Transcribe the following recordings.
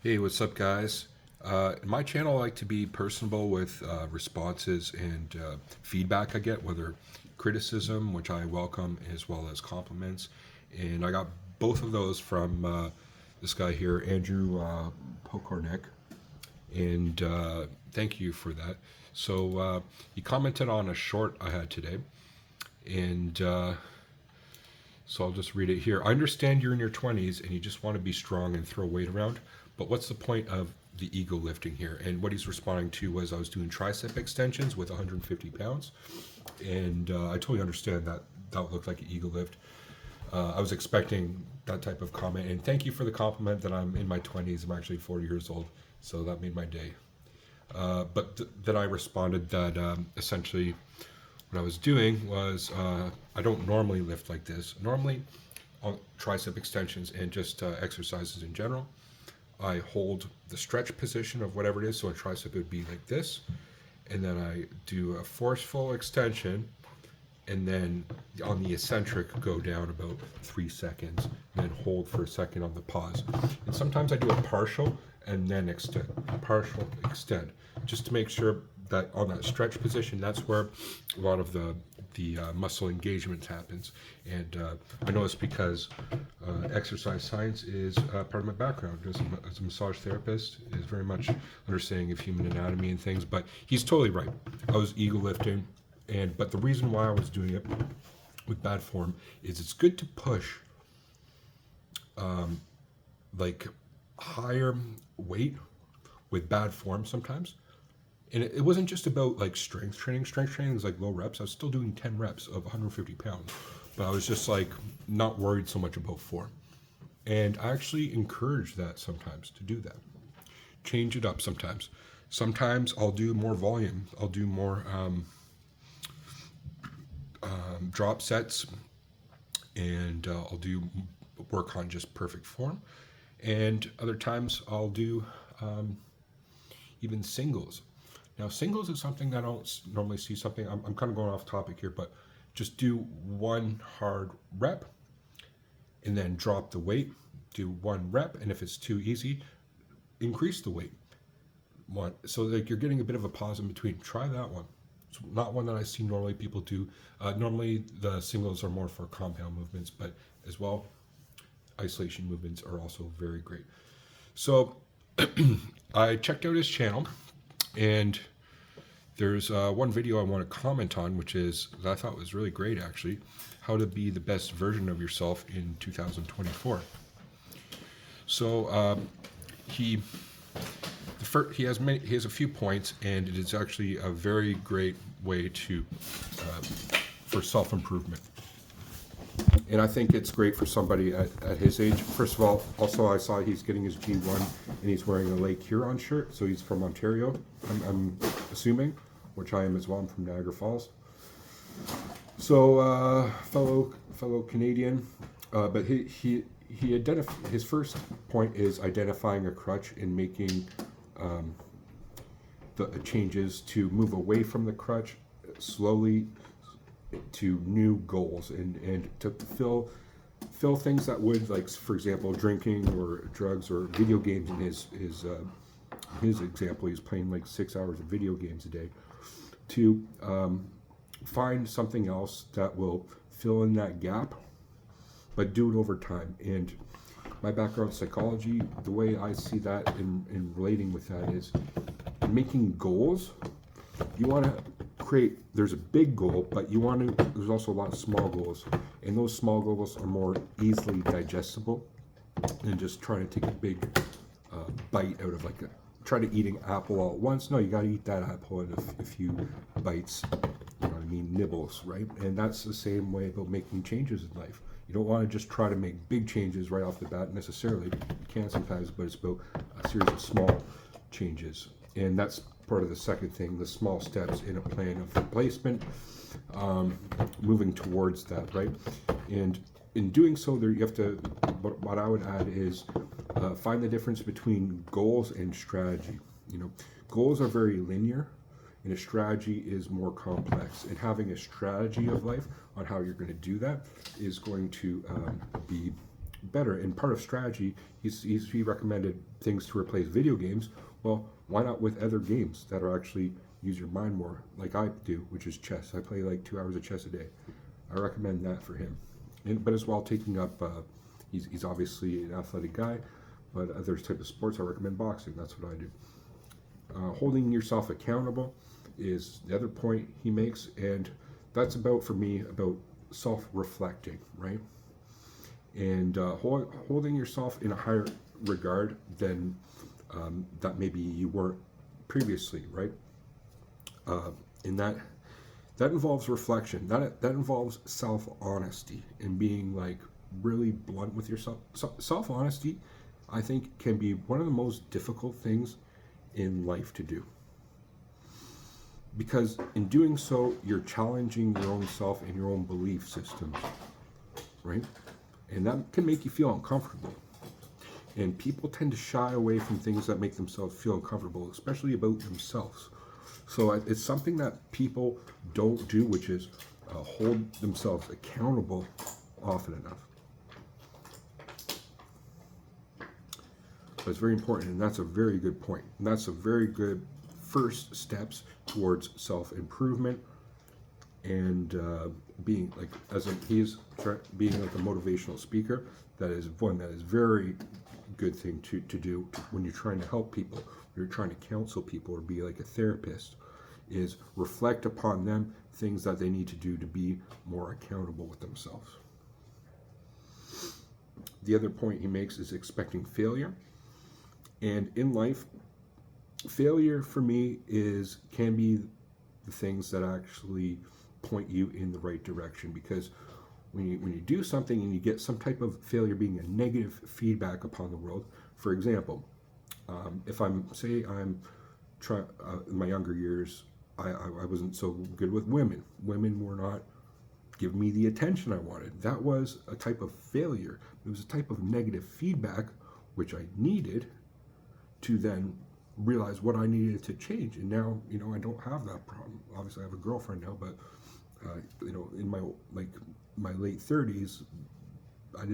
Hey, what's up, guys? In my channel, I like to be personable with responses and feedback I get, whether criticism, which I welcome, as well as compliments. And I got both of those from this guy here, Andrew Pokornik. And thank you for that. So he commented on a short I had today. And so I'll just read it here. I understand you're in your 20s and you just want to be strong and throw weight around, but what's the point of the ego lifting here? And what he's responding to was I was doing tricep extensions with 150 pounds, and I totally understand that that looked like an ego lift. I was expecting that type of comment, and thank you for the compliment that I'm in my 20s. I'm actually 40 years old, so that made my day. Then I responded that essentially what I was doing was I don't normally lift like this. Normally, on tricep extensions and just exercises in general, I hold the stretch position of whatever it is. So a tricep would be like this, and then I do a forceful extension, and then on the eccentric go down about 3 seconds, and then hold for a second on the pause. And sometimes I do a partial and then extend, partial, extend, just to make sure that on that stretch position, that's where a lot of the muscle engagement happens. And I know it's because exercise science is part of my background as a massage therapist, is very much understanding of human anatomy and things. But he's totally right. I was ego lifting, but the reason why I was doing it with bad form is it's good to push like higher weight with bad form sometimes. And it wasn't just about like strength training. Strength training is like low reps. I was still doing 10 reps of 150 pounds, but I was just like not worried so much about form. And I actually encourage that sometimes to do that. Change it up sometimes. Sometimes I'll do more volume. I'll do more drop sets, and I'll do work on just perfect form. And other times I'll do even singles. Now, singles is something that I don't normally see something. I'm kind of going off topic here, but just do one hard rep and then drop the weight. Do one rep, and if it's too easy, increase the weight. So like you're getting a bit of a pause in between. Try that one. It's not one that I see normally people do. Normally the singles are more for compound movements, but as well, isolation movements are also very great. So I checked out his channel, and there's one video I want to comment on, which is that I thought was really great actually, how to be the best version of yourself in 2024. So he has a few points, and it is actually a very great way to for self-improvement. And I think it's great for somebody at his age. First of all, also I saw he's getting his G1 and he's wearing a Lake Huron shirt, so he's from Ontario, I'm assuming, which I am as well. I'm from Niagara Falls. So fellow Canadian, but his first point is identifying a crutch and making the changes to move away from the crutch slowly to new goals, and to fill things that would, like for example drinking or drugs or video games. In his example, he's playing like 6 hours of video games a day, to find something else that will fill in that gap, but do it over time. And my background in psychology, the way I see that in relating with that is making goals. You want to create, there's a big goal, but there's also a lot of small goals, and those small goals are more easily digestible than just trying to take a big bite out of try to eat an apple all at once. No, you got to eat that apple in a few bites, you know what I mean, nibbles, right? And that's the same way about making changes in life. You don't want to just try to make big changes right off the bat necessarily. You can sometimes, but it's about a series of small changes. And that's part of the second thing, the small steps in a plan of replacement, moving towards that, right? And in doing so, you have to, what I would add is find the difference between goals and strategy. You know, goals are very linear, and a strategy is more complex. And having a strategy of life on how you're going to do that is going to be better. And part of strategy, he recommended things to replace video games. Well, why not with other games that are actually use your mind more, like I do, which is chess. I play like 2 hours of chess a day. I recommend that for him. But as well, taking up, he's obviously an athletic guy, but other type of sports, I recommend boxing. That's what I do. Holding yourself accountable is the other point he makes, and that's about, for me, about self-reflecting, right? And holding yourself in a higher regard than that maybe you weren't previously, right? And that involves reflection. That involves self-honesty and being like really blunt with yourself. Self-honesty, I think, can be one of the most difficult things in life to do, because in doing so, you're challenging your own self and your own belief systems, right? And that can make you feel uncomfortable. And people tend to shy away from things that make themselves feel uncomfortable, especially about themselves. So it's something that people don't do, which is hold themselves accountable often enough. But it's very important, and that's a very good point. And that's a very good first steps towards self-improvement and being like, being like a motivational speaker. That is one that is very good thing to do when you're trying to help people, when you're trying to counsel people or be like a therapist, is reflect upon them things that they need to do to be more accountable with themselves. The other point he makes is expecting failure. And in life, failure for me can be the things that actually point you in the right direction, because when you do something and you get some type of failure being a negative feedback upon the world. For example, if I'm trying in my younger years, I wasn't so good with women. Women were not giving me the attention I wanted. That was a type of failure. It was a type of negative feedback which I needed to then realize what I needed to change. And now, I don't have that problem. Obviously, I have a girlfriend now, but in my late 30s, I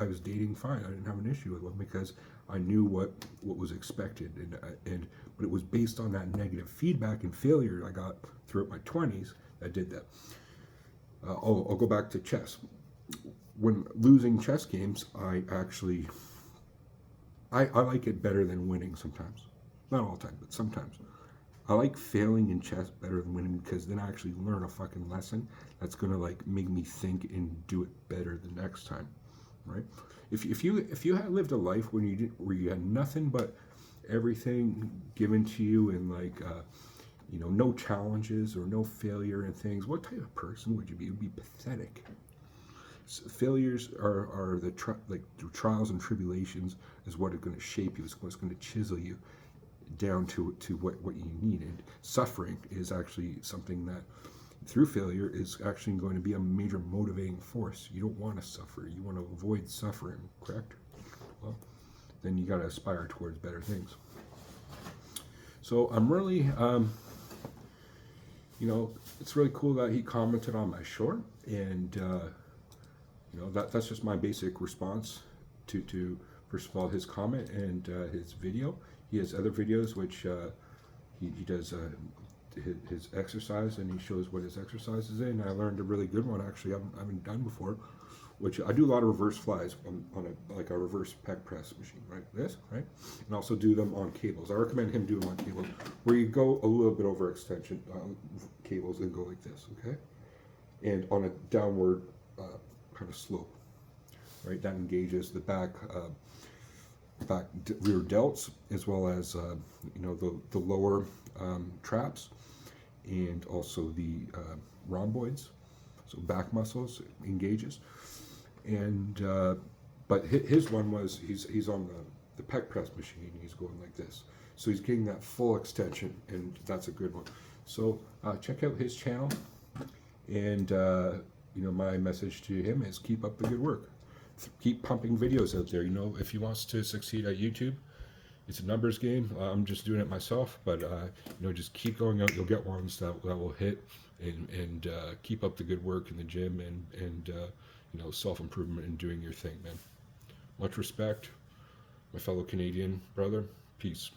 was dating fine. I didn't have an issue with them because I knew what was expected, but it was based on that negative feedback and failure I got throughout my 20s that did that. I'll go back to chess. When losing chess games, I like it better than winning sometimes. Not all the time, but sometimes. I like failing in chess better than winning, because then I actually learn a fucking lesson that's gonna make me think and do it better the next time, right? If you had lived a life where you had nothing but everything given to you and no challenges or no failure and things, what type of person would you be? It would be pathetic. Failures are the trials and tribulations is what are going to shape you. It's what's going to chisel you down to what you need. And suffering is actually something that, through failure, is actually going to be a major motivating force. You don't want to suffer. You want to avoid suffering, correct? Well, then you got to aspire towards better things. So I'm really, it's really cool that he commented on my short, and that's just my basic response to first of all his comment and his video. He has other videos which he does his exercise, and he shows what his exercise is in. I learned a really good one, actually I haven't done before, which I do a lot of reverse flies on a reverse pec press machine, right? Right? And also do them on cables. I recommend him do them on cables where you go a little bit over extension cables and go like this, okay? And on a downward kind of slope, right? That engages the back rear delts, as well as the lower traps, and also the rhomboids, so back muscles engages. And but his one was he's on the pec press machine. He's going like this, so he's getting that full extension, and that's a good one. So check out his channel, and my message to him is keep up the good work. Keep pumping videos out there. If he wants to succeed at YouTube, it's a numbers game. I'm just doing it myself, but just keep going out. You'll get ones that will hit, and keep up the good work in the gym, and self-improvement and doing your thing, man. Much respect, my fellow Canadian brother. Peace.